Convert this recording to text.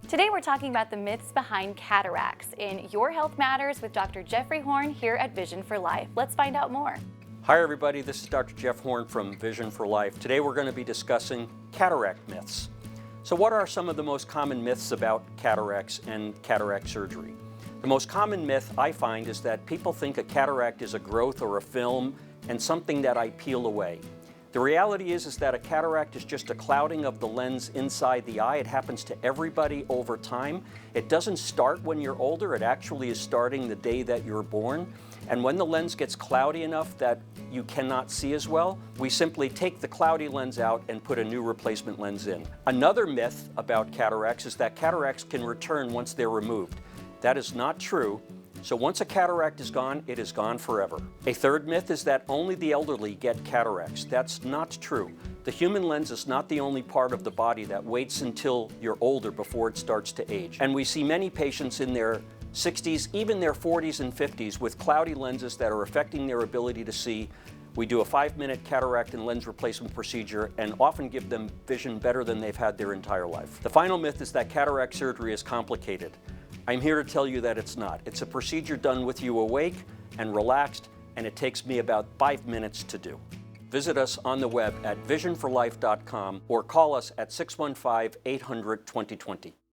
Today we're talking about the myths behind cataracts in Your Health Matters with Dr. Jeffrey Horn here at Vision for Life. Let's find out more. Hi everybody, this is Dr. Jeff Horn from Vision for Life. Today we're going to be discussing cataract myths. So what are some of the most common myths about cataracts and cataract surgery? The most common myth I find is that people think a cataract is a growth or a film and something that I peel away. The reality is that a cataract is just a clouding of the lens inside the eye. It happens to everybody over time. It doesn't start when you're older. It actually is starting the day that you're born. And when the lens gets cloudy enough that you cannot see as well, we simply take the cloudy lens out and put a new replacement lens in. Another myth about cataracts is that cataracts can return once they're removed. That is not true. So once a cataract is gone, it is gone forever. A third myth is that only the elderly get cataracts. That's not true. The human lens is not the only part of the body that waits until you're older before it starts to age. And we see many patients in their 60s, even their 40s and 50s with cloudy lenses that are affecting their ability to see. We do a 5-minute cataract and lens replacement procedure and often give them vision better than they've had their entire life. The final myth is that cataract surgery is complicated. I'm here to tell you that it's not. It's a procedure done with you awake and relaxed, and it takes me about 5 minutes to do. Visit us on the web at visionforlife.com or call us at 615-800-2020.